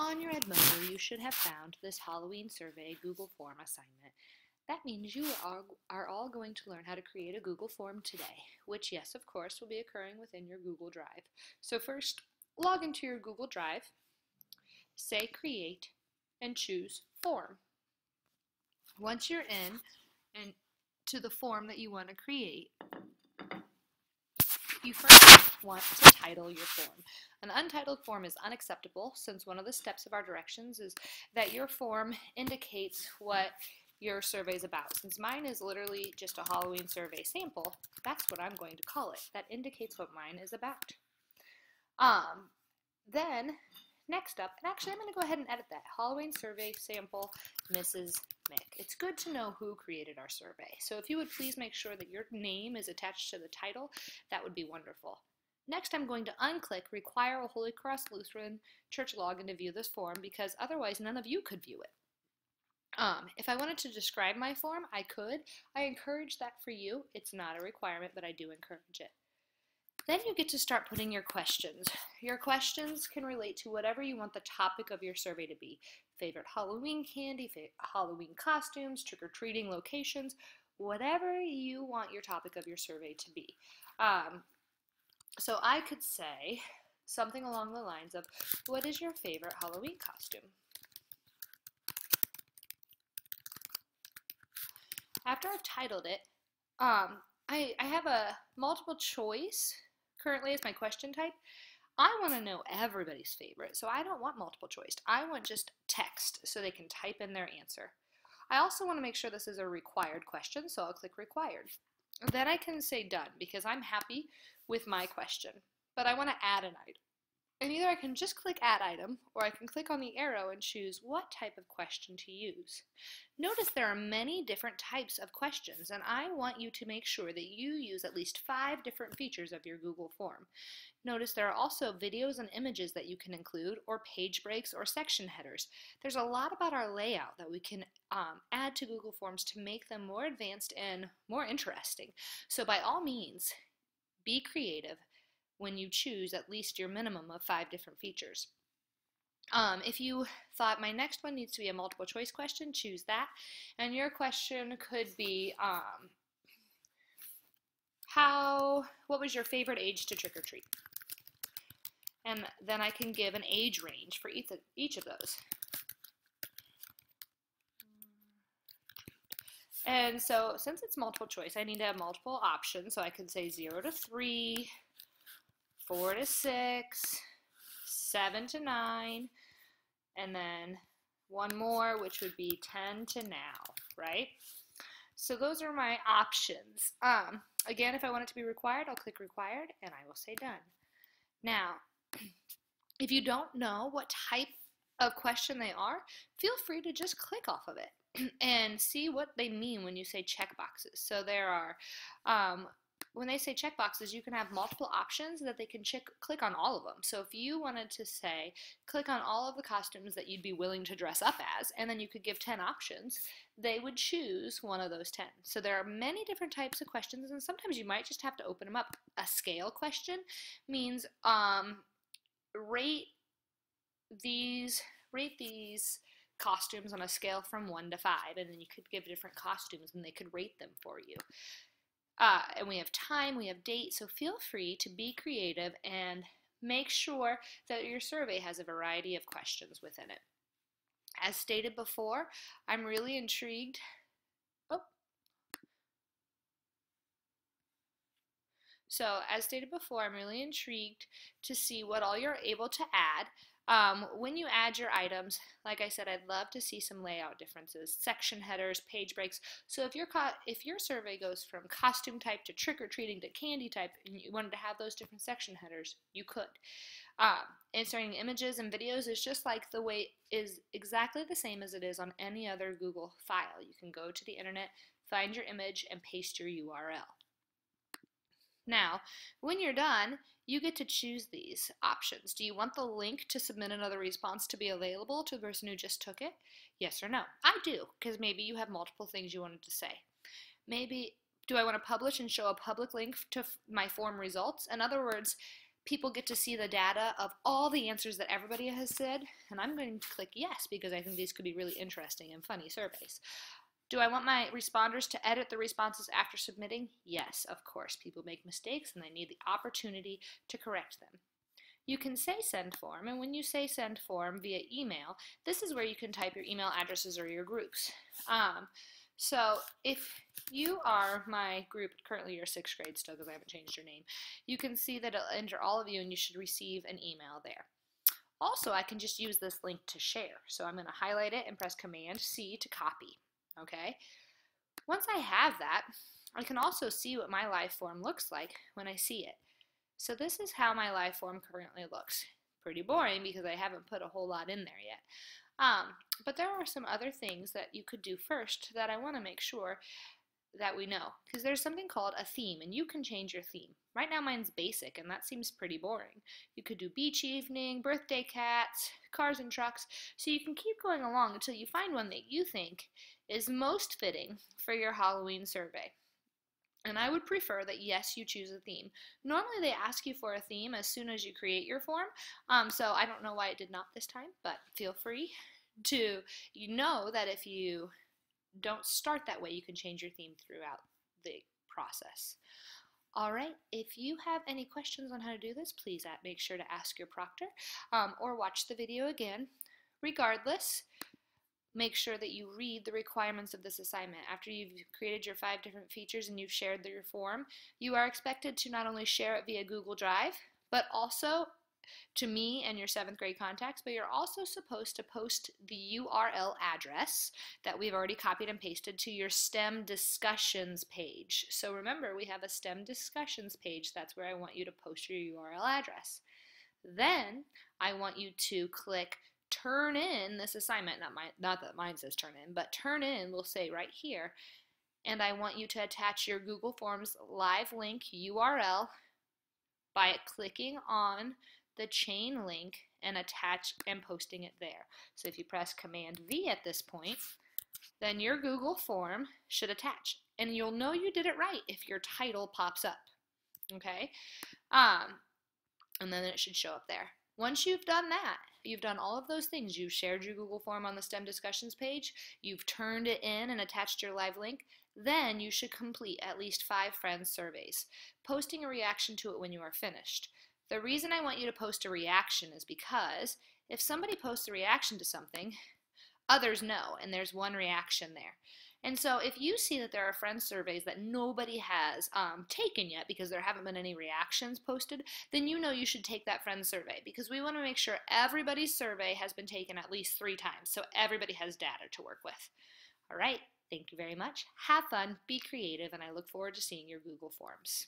On your Edmodo, you should have found this Halloween survey Google form assignment. That means you are all going to learn how to create a Google form today, which, yes, of course, will be occurring within your Google Drive. So first, log into your Google Drive, say Create, and choose Form. Once you're in and to the form that you want to create, you first want to title your form. An untitled form is unacceptable since one of the steps of our directions is that your form indicates what your survey is about. Since mine is literally just a Halloween survey sample, that's what I'm going to call it. That indicates what mine is about. Then, next up, and actually I'm going to go ahead and edit that. Halloween survey sample, Mrs. Mick. It's good to know who created our survey. So if you would please make sure that your name is attached to the title, that would be wonderful. Next, I'm going to unclick Require a Holy Cross Lutheran Church login to view this form because otherwise none of you could view it. If I wanted to describe my form, I could. I encourage that for you. It's not a requirement, but I do encourage it. Then you get to start putting your questions. Your questions can relate to whatever you want the topic of your survey to be. Favorite Halloween candy, Halloween costumes, trick-or-treating locations, whatever you want your topic of your survey to be. So I could say something along the lines of, what is your favorite Halloween costume? After I've titled it, I have a multiple choice currently as my question type. I want to know everybody's favorite, so I don't want multiple choice. I want just text so they can type in their answer. I also want to make sure this is a required question, so I'll click required. Then I can say done because I'm happy with my question, but I want to add an item. And either I can just click add item or I can click on the arrow and choose what type of question to use. Notice there are many different types of questions and I want you to make sure that you use at least 5 different features of your Google form. Notice there are also videos and images that you can include or page breaks or section headers. There's a lot about our layout that we can add to Google Forms to make them more advanced and more interesting. So by all means, be creative when you choose at least your minimum of 5 different features. If you thought my next one needs to be a multiple choice question, choose that. And your question could be, what was your favorite age to trick or treat? And then I can give an age range for each of those. And so since it's multiple choice, I need to have multiple options. So I can say 0 to 3, 4 to 6, 7 to 9, and then one more, which would be 10 to now, right? So those are my options. Again, if I want it to be required, I'll click required, and I will say done. Now, if you don't know what type of question they are, feel free to just click off of it and see what they mean when you say checkboxes. So there are when they say checkboxes, you can have multiple options that they can click on all of them. So if you wanted to say, click on all of the costumes that you'd be willing to dress up as, and then you could give 10 options, they would choose one of those 10. So there are many different types of questions, and sometimes you might just have to open them up. A scale question means rate these costumes on a scale from 1 to 5, and then you could give different costumes, and they could rate them for you. And we have time, we have date, so feel free to be creative and make sure that your survey has a variety of questions within it. As stated before, I'm really intrigued. So as stated before, I'm really intrigued to see what all you're able to add. When you add your items, like I said, I'd love to see some layout differences, section headers, page breaks. So if your survey goes from costume type to trick-or-treating to candy type, and you wanted to have those different section headers, you could. Inserting images and videos is just like the way is exactly the same as it is on any other Google file. You can go to the internet, find your image, and paste your URL. Now, when you're done, you get to choose these options. Do you want the link to submit another response to be available to the person who just took it? Yes or no? I do, because maybe you have multiple things you wanted to say. Maybe, do I want to publish and show a public link to my form results? In other words, people get to see the data of all the answers that everybody has said, and I'm going to click yes because I think these could be really interesting and funny surveys. Do I want my responders to edit the responses after submitting? Yes, of course. People make mistakes and they need the opportunity to correct them. You can say send form, and when you say send form via email, this is where you can type your email addresses or your groups. So if you are my group, currently you're 6th grade still because I haven't changed your name, you can see that it'll enter all of you and you should receive an email there. Also, I can just use this link to share. So I'm going to highlight it and press Command C to copy. Okay. Once I have that, I can also see what my live form looks like when I see it. So this is how my live form currently looks. Pretty boring because I haven't put a whole lot in there yet. But there are some other things that you could do first that I want to make sure that we know. Because there's something called a theme, and you can change your theme. Right now mine's basic, and that seems pretty boring. You could do beach evening, birthday cats, cars and trucks. So you can keep going along until you find one that you think is most fitting for your Halloween survey. And I would prefer that, yes, you choose a theme. Normally they ask you for a theme as soon as you create your form, so I don't know why it did not this time, but feel free to know that if you don't start that way, you can change your theme throughout the process. All right, if you have any questions on how to do this, please make sure to ask your proctor or watch the video again. Regardless, make sure that you read the requirements of this assignment. After you've created your 5 different features and you've shared your form, you are expected to not only share it via Google Drive, but also to me and your 7th grade contacts, but you're also supposed to post the URL address that we've already copied and pasted to your STEM discussions page. So remember, we have a STEM discussions page. That's where I want you to post your URL address. Then I want you to click turn in this assignment, not that mine says turn in, but turn in will say right here, and I want you to attach your Google Forms live link URL by clicking on the chain link and posting it there. So if you press Command V at this point, then your Google form should attach, and you'll know you did it right if your title pops up. Okay, and then it should show up there. Once you've done that, you've done all of those things. You've shared your Google form on the STEM discussions page, you've turned it in and attached your live link, then you should complete at least 5 friends surveys, posting a reaction to it when you are finished. The reason I want you to post a reaction is because if somebody posts a reaction to something, others know, and there's one reaction there. And so if you see that there are friend surveys that nobody has taken yet because there haven't been any reactions posted, then you know you should take that friend survey, because we want to make sure everybody's survey has been taken at least 3 times so everybody has data to work with. All right, thank you very much. Have fun, be creative, and I look forward to seeing your Google Forms.